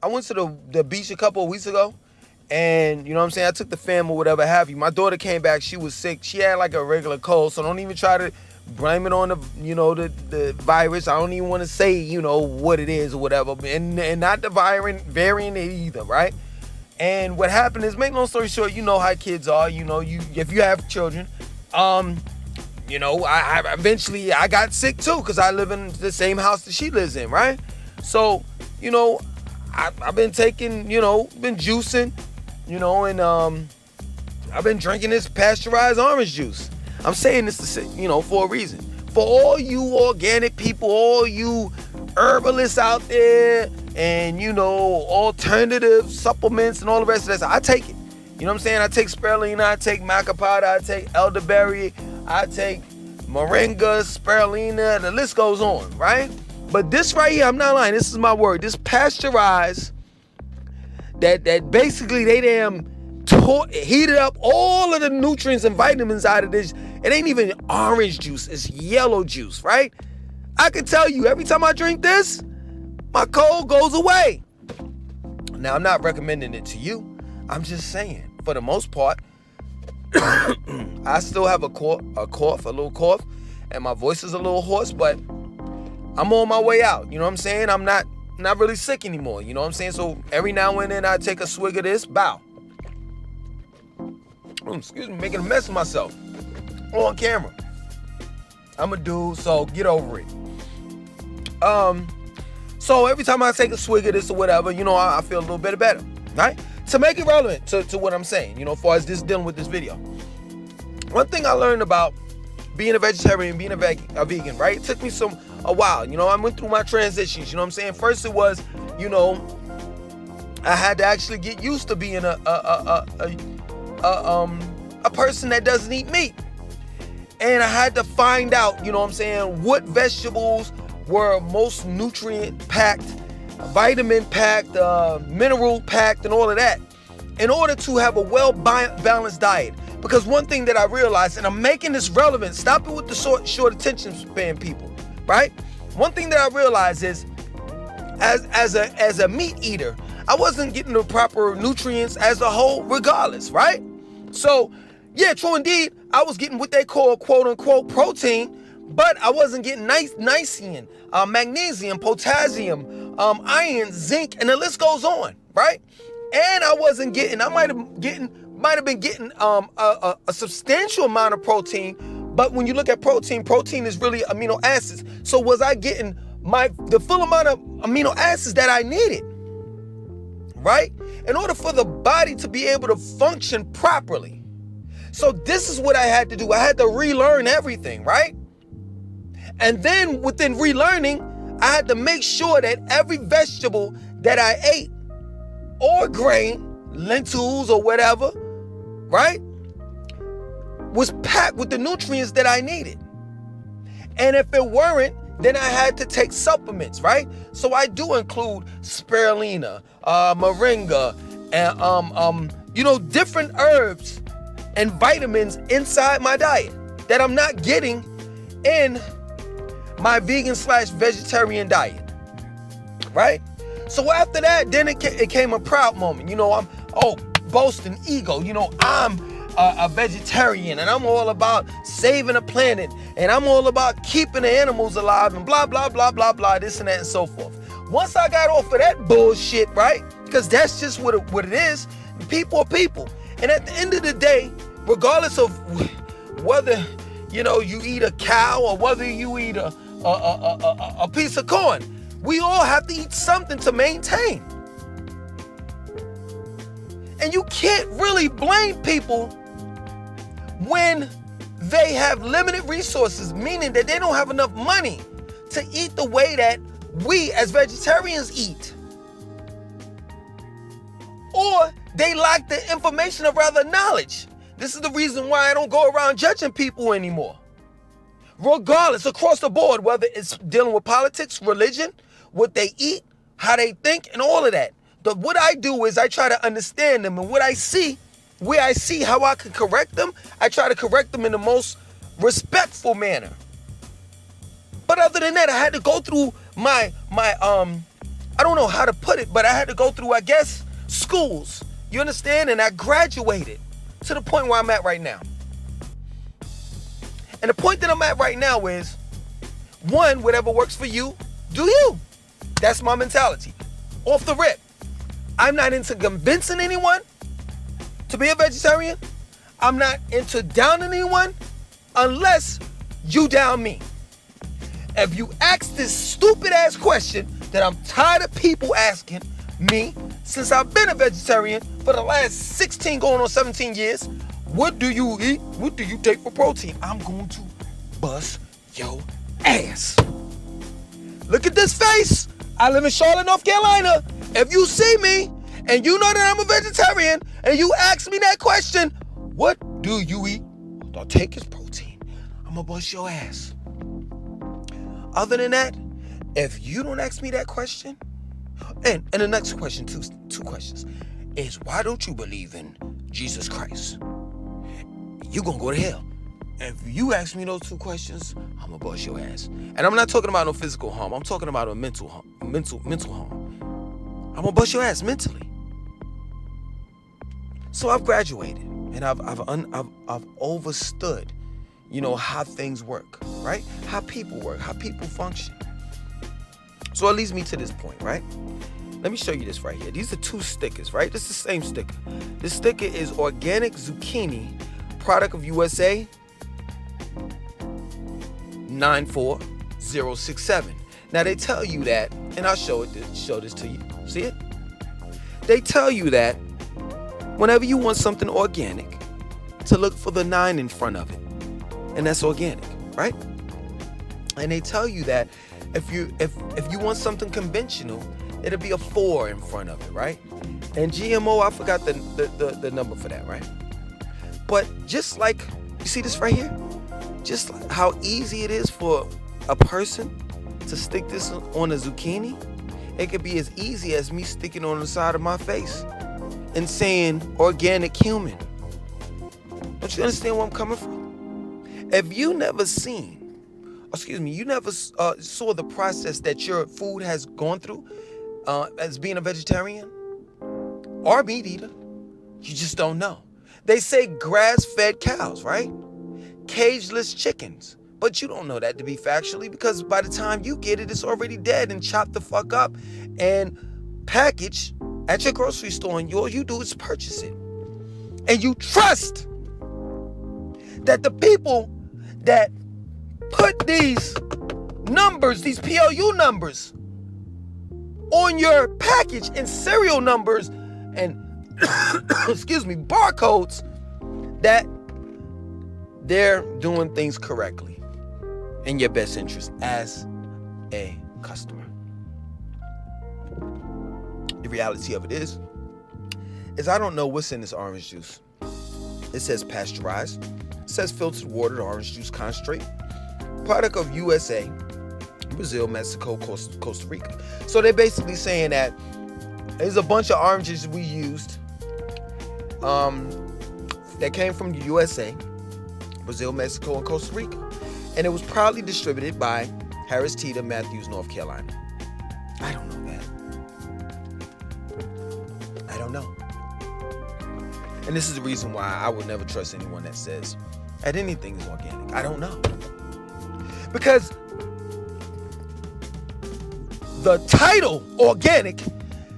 I went to the beach a couple of weeks ago, and you know what I'm saying, I took the fam or whatever have you. My daughter came back, she was sick. She had like a regular cold, so don't even try to blame it on the virus. I don't even want to say, what it is or whatever, and not the variant either, right? And what happened is, make long story short, you know how kids are, if you have children, I eventually got sick too, because I live in the same house that she lives in, right? So, I've been taking, been juicing, and I've been drinking this pasteurized orange juice. I'm saying this for a reason. For all you organic people, all you herbalists out there, and alternative supplements and all the rest of that, I take it. You know what I'm saying? I take spirulina, I take maca powder, I take elderberry, I take moringa, spirulina, the list goes on, right? But this right here, I'm not lying, this is my word. This pasteurized, that basically they heated up all of the nutrients and vitamins out of this. It ain't even orange juice, it's yellow juice, right? I can tell you, every time I drink this, my cold goes away. Now, I'm not recommending it to you. I'm just saying, for the most part, I still have a little cough, and my voice is a little hoarse, but I'm on my way out. You know what I'm saying? I'm not really sick anymore. You know what I'm saying? So every now and then I take a swig of this, bow. Excuse me, making a mess of myself on camera. I'm a dude, so get over it. So every time I take a swig of this or whatever, I feel a little bit better, right? To make it relevant to what I'm saying, as far as this dealing with this video. One thing I learned about being a vegetarian, being a vegan, right? It took me a while. I went through my transitions, you know what I'm saying? First it was, I had to actually get used to being a person that doesn't eat meat. And I had to find out, you know what I'm saying, what vegetables were most nutrient packed, vitamin packed, mineral packed, and all of that, in order to have a well balanced diet. Because one thing that I realized, and I'm making this relevant, stop it with the short attention span people, right? One thing that I realized is, as a meat eater, I wasn't getting the proper nutrients as a whole, regardless, right? So, yeah, true indeed, I was getting what they call quote unquote protein, but I wasn't getting niacin, magnesium, potassium, iron, zinc, and the list goes on, right? And I wasn't getting, I might have been getting a substantial amount of protein, but when you look at protein is really amino acids. So was I getting the full amount of amino acids that I needed, right? In order for the body to be able to function properly. So this is what I had to do. I had to relearn everything, right? And then within relearning, I had to make sure that every vegetable that I ate, or grain, lentils or whatever, right, was packed with the nutrients that I needed. And if it weren't, then I had to take supplements, right? So I do include spirulina, moringa, and different herbs and vitamins inside my diet that I'm not getting in my vegan/vegetarian diet, right? So after that, then it came a proud moment. I'm boasting ego. I'm a vegetarian, and I'm all about saving the planet, and I'm all about keeping the animals alive, and blah blah blah blah blah, this and that and so forth. Once I got off of that bullshit, right? Because that's just what it is. People are people, and at the end of the day, regardless of whether you eat a cow or whether you eat a piece of corn, we all have to eat something to maintain. And you can't really blame people when they have limited resources, meaning that they don't have enough money to eat the way that we as vegetarians eat. Or they lack the information or rather knowledge. This is the reason why I don't go around judging people anymore. Regardless, across the board, whether it's dealing with politics, religion, what they eat, how they think, and all of that. What I do is I try to understand them, and what I see, where I see how I can correct them, I try to correct them in the most respectful manner. But other than that, I had to go through my I don't know how to put it, but I had to go through, I guess, schools. You understand? And I graduated to the point where I'm at right now. And the point that I'm at right now is, one, whatever works for you, do you. That's my mentality. Off the rip. I'm not into convincing anyone to be a vegetarian. I'm not into downing anyone unless you down me. If you ask this stupid ass question that I'm tired of people asking me since I've been a vegetarian for the last 16 going on 17 years, what do you eat? What do you take for protein? I'm going to bust your ass. Look at this face. I live in Charlotte, North Carolina. If you see me and you know that I'm a vegetarian and you ask me that question, what do you eat? I'll take his protein. I'm gonna bust your ass. Other than that, if you don't ask me that question, and the next question, two questions, is why don't you believe in Jesus Christ? You gonna go to hell. If you ask me those two questions, I'm gonna bust your ass. And I'm not talking about no physical harm. I'm talking about a mental harm. I'm gonna bust your ass mentally. So I've graduated and I've overstood, how things work, right? How people work, how people function. So it leads me to this point, right? Let me show you this right here. These are two stickers, right? This is the same sticker. This sticker is organic zucchini, product of USA 94067. Now they tell you that, and I'll show this to you. See it? They tell you that whenever you want something organic, to look for the 9 in front of it. And that's organic, right? And they tell you that if you want something conventional, it'll be a 4 in front of it, right? And GMO, I forgot the number for that, right? But just like, you see this right here? Just like how easy it is for a person to stick this on a zucchini, it could be as easy as me sticking on the side of my face and saying organic human. Don't you understand where I'm coming from? If you never saw the process that your food has gone through as being a vegetarian or meat eater, you just don't know. They say grass-fed cows, right? Cageless chickens. But you don't know that to be factually, because by the time you get it, it's already dead and chopped the fuck up and packaged at your grocery store, and all you do is purchase it. And you trust that the people that put these numbers, these PLU numbers, on your package and serial numbers and barcodes, that they're doing things correctly in your best interest as a customer. The reality of it is I don't know what's in this orange juice. It says pasteurized. It says filtered water, orange juice concentrate. Product of USA, Brazil, Mexico, Costa Rica. So they're basically saying that there's a bunch of oranges we used that came from the USA, Brazil, Mexico, and Costa Rica. And it was proudly distributed by Harris Teeter, Matthews, North Carolina. I don't know that. I don't know. And this is the reason why I would never trust anyone that says that anything is organic. I don't know. Because the title organic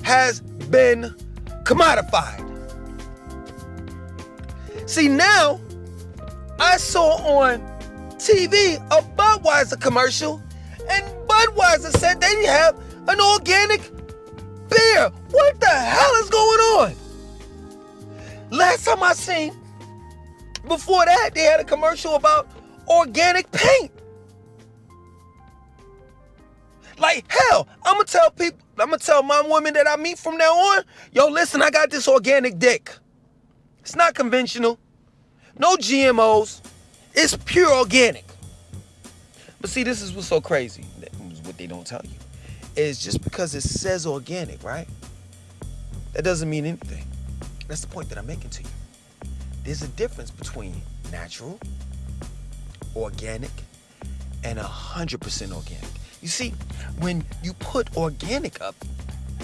has been commodified. See, now I saw on TV a Budweiser commercial, and Budweiser said they have an organic beer. What the hell is going on? Last time I seen, before that, they had a commercial about organic paint. Like, hell, I'm gonna tell my women that I meet from now on, yo, listen, I got this organic dick. It's not conventional. No GMOs. It's pure organic. But see, this is what's so crazy. What they don't tell you is just because it says organic, right? That doesn't mean anything. That's the point that I'm making to you. There's a difference between natural, organic, and 100% organic. You see, when you put organic up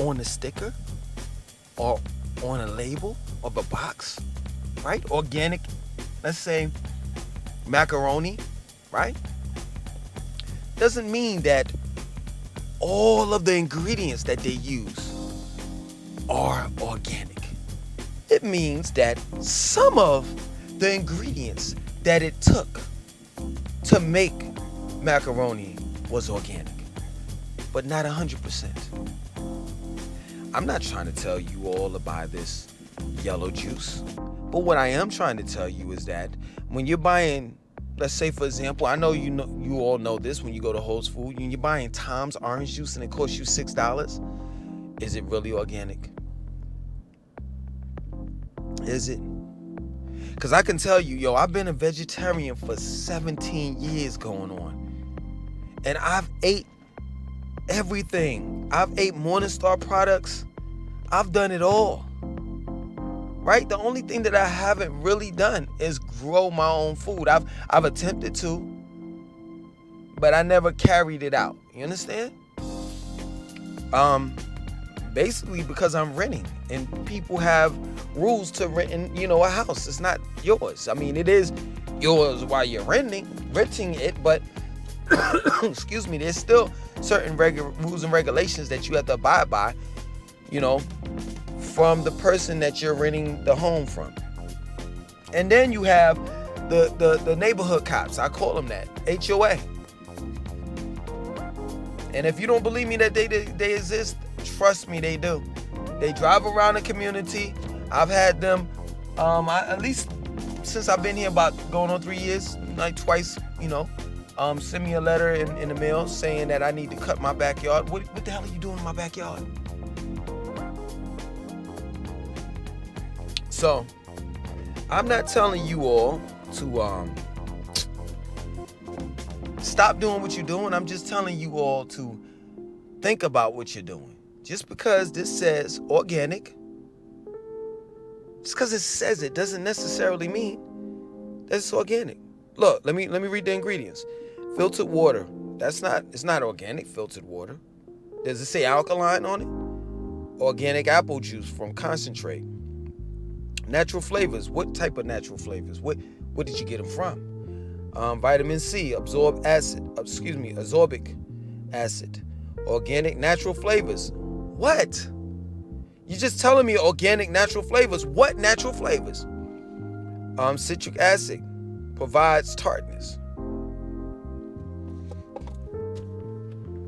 on a sticker or on a label of a box, right? Organic, let's say macaroni, right? Doesn't mean that all of the ingredients that they use are organic. It means that some of the ingredients that it took to make macaroni was organic, but not 100%. I'm not trying to tell you all to buy this yellow juice, but what I am trying to tell you is that when you're buying, let's say for example, I know you all know this, when you go to Whole Foods, when you're buying Tom's orange juice and it costs you $6, is it really organic? Is it? Because I can tell you, I've been a vegetarian for 17 years going on. And I've ate everything. I've ate Morningstar products. I've done it all. Right? The only thing that I haven't really done is grow my own food. I've attempted to, but I never carried it out. You understand? Basically because I'm renting, and people have rules to renting, a house. It's not yours. I mean, it is yours while you're renting it, but excuse me, there's still certain rules and regulations that you have to abide by, from the person that you're renting the home from. And then you have the neighborhood cops. I call them that, HOA. And if you don't believe me that they exist, trust me, they do. They drive around the community. I've had them, at least since I've been here, about going on 3 years, like twice, send me a letter in the mail saying that I need to cut my backyard. What the hell are you doing in my backyard? So, I'm not telling you all to stop doing what you're doing. I'm just telling you all to think about what you're doing. Just because this says organic, just because it says it doesn't necessarily mean that it's organic. Look, let me read the ingredients. Filtered water. It's not organic filtered water. Does it say alkaline on it? Organic apple juice from concentrate. Natural flavors. What type of natural flavors? What did you get them from? Vitamin C, absorbic acid. Organic natural flavors. What? You're just telling me organic natural flavors. What natural flavors? Citric acid provides tartness.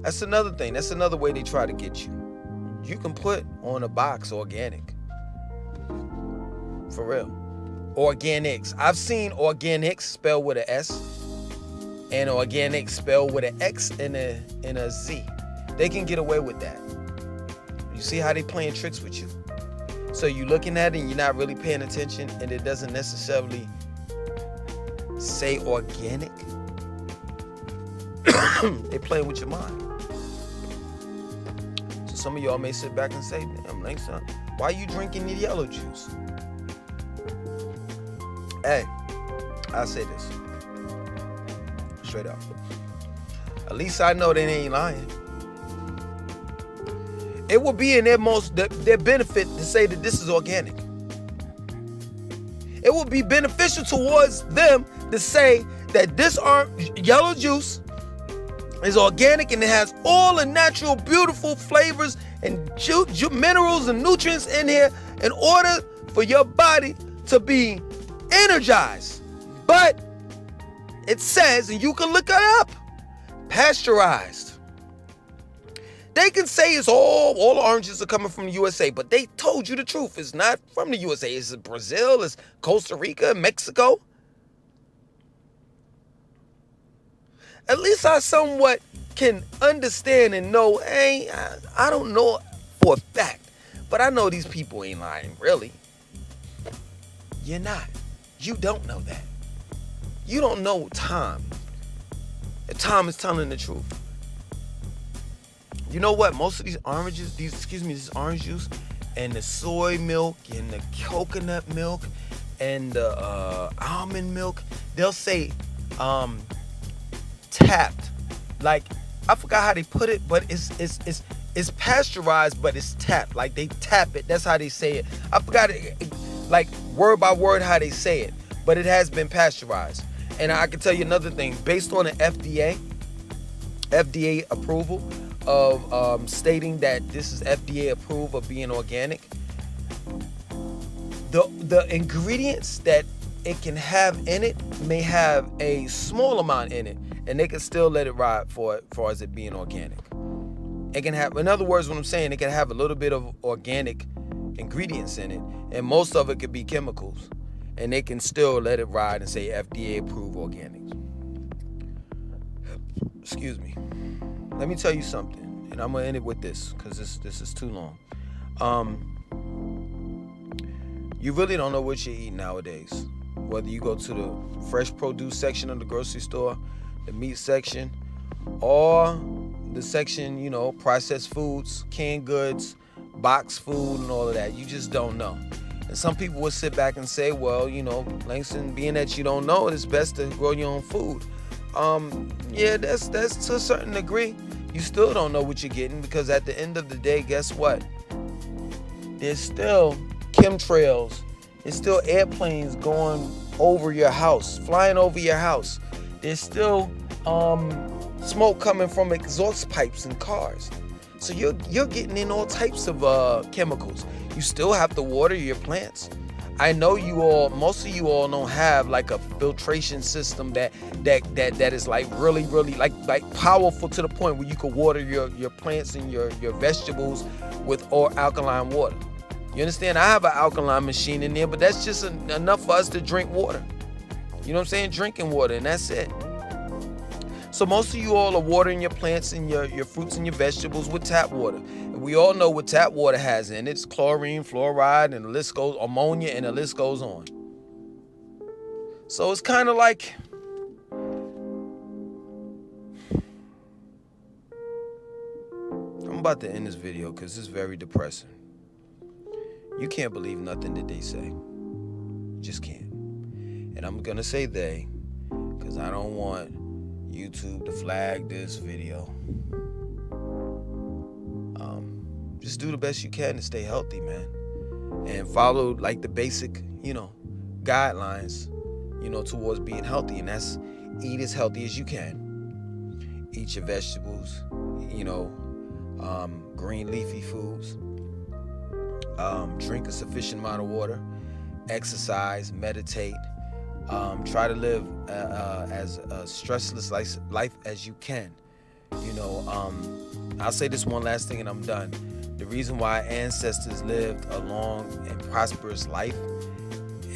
That's another thing. That's another way they try to get you. You can put on a box organic. For real. Organics. I've seen organics spelled with an S and organic spelled with an X and a Z. They can get away with that. You see how they playing tricks with you? So you looking at it and you're not really paying attention, and it doesn't necessarily say organic. They playing with your mind. So some of y'all may sit back and say, damn, Langston, why you drinking the yellow juice? Hey, I'll say this straight up. At least I know they ain't lying. It will be in their benefit to say that this is organic. It will be beneficial towards them to say that this yellow juice is organic and it has all the natural, beautiful flavors and minerals and nutrients in here in order for your body to be energized. But it says, and you can look it up, pasteurized. They can say it's all the oranges are coming from the USA, but they told you the truth. It's not from the USA. It's Brazil, it's Costa Rica, Mexico. At least I somewhat can understand and know, hey, I don't know for a fact, but I know these people ain't lying, really. You're not. You don't know that. You don't know Tom. If Tom is telling the truth. You know what? Most of these oranges, this orange juice and the soy milk and the coconut milk and the almond milk, they'll say tapped, like I forgot how they put it, but it's pasteurized, but it's tapped. Like they tap it. That's how they say it. I forgot like word by word how they say it, but it has been pasteurized. And I can tell you another thing, based on the FDA approval of stating that this is FDA approved of being organic, the ingredients that it can have in it may have a small amount in it, and they can still let it ride for far as it being organic. It can have, in other words, what I'm saying, it can have a little bit of organic ingredients in it, and most of it could be chemicals, and they can still let it ride and say FDA approved organics. Excuse me. Let me tell you something, and I'm gonna end it with this because this is too long. You really don't know what you're eating nowadays. Whether you go to the fresh produce section of the grocery store, the meat section, or the section, processed foods, canned goods, boxed food, and all of that. You just don't know. And some people would sit back and say, well, Langston, being that you don't know, it's best to grow your own food. Yeah, that's to a certain degree. You still don't know what you're getting, because at the end of the day, guess what? There's still chemtrails. There's still airplanes going over your house, flying over your house. There's still smoke coming from exhaust pipes in cars. So you're getting in all types of chemicals. You still have to water your plants. I know most of you all don't have like a filtration system that is like really like powerful to the point where you can water your plants and your vegetables with all alkaline water. You understand? I have an alkaline machine in there, but that's just enough for us to drink water. You know what I'm saying? Drinking water, and that's it. So most of you all are watering your plants and your fruits and your vegetables with tap water. And we all know what tap water has in it. It's chlorine, fluoride, and the list goes, ammonia, and the list goes on. So it's kind of like, I'm about to end this video because it's very depressing. You can't believe nothing that they say. Just can't. And I'm going to say they, because I don't want YouTube to flag this video. Just do the best you can to stay healthy, man. And follow like the basic, guidelines, towards being healthy. And that's eat as healthy as you can. Eat your vegetables, green leafy foods. Drink a sufficient amount of water, exercise, meditate, try to live as a stressless life as you can. I'll say this one last thing and I'm done. The reason why ancestors lived a long and prosperous life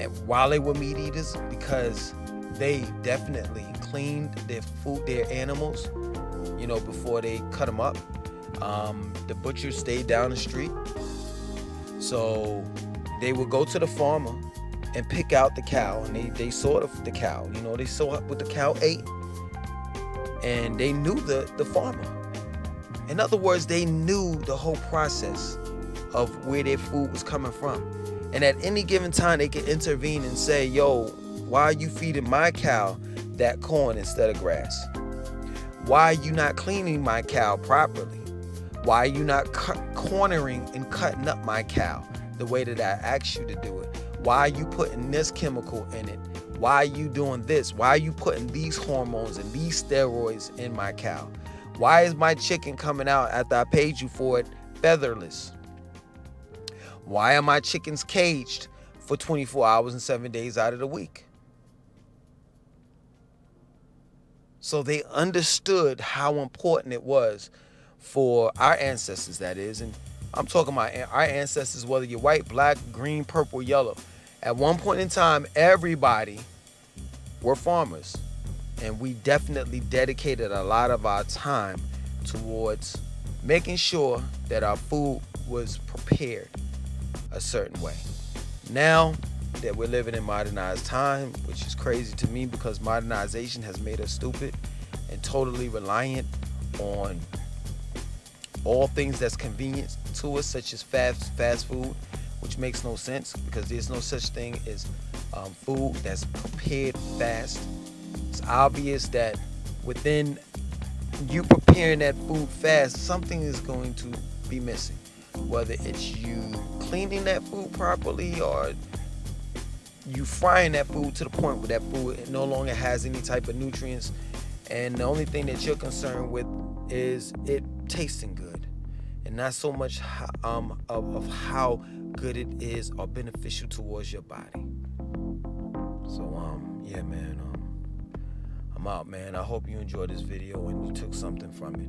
and while they were meat eaters, because they definitely cleaned their food, their animals, before they cut them up. The butcher stayed down the street. So they would go to the farmer and pick out the cow, and they saw the cow. They saw what the cow ate, and they knew the farmer. In other words, they knew the whole process of where their food was coming from. And at any given time, they could intervene and say, yo, why are you feeding my cow that corn instead of grass? Why are you not cleaning my cow properly? Why are you not cornering and cutting up my cow the way that I asked you to do it? Why are you putting this chemical in it? Why are you doing this? Why are you putting these hormones and these steroids in my cow? Why is my chicken coming out after I paid you for it featherless? Why are my chickens caged for 24 hours and 7 days out of the week? So they understood how important it was for our ancestors, that is. And I'm talking about our ancestors, whether you're white, black, green, purple, yellow. At one point in time, everybody were farmers. And we definitely dedicated a lot of our time towards making sure that our food was prepared a certain way. Now that we're living in modernized time, which is crazy to me because modernization has made us stupid and totally reliant on all things that's convenient to us, such as fast food, which makes no sense because there's no such thing as food that's prepared fast. It's obvious that within you preparing that food fast, something is going to be missing. Whether it's you cleaning that food properly, or you frying that food to the point where that food no longer has any type of nutrients, and the only thing that you're concerned with is it tasting good, and not so much of how good it is or beneficial towards your body. So yeah, man, I'm out, man. I hope you enjoyed this video and you took something from it.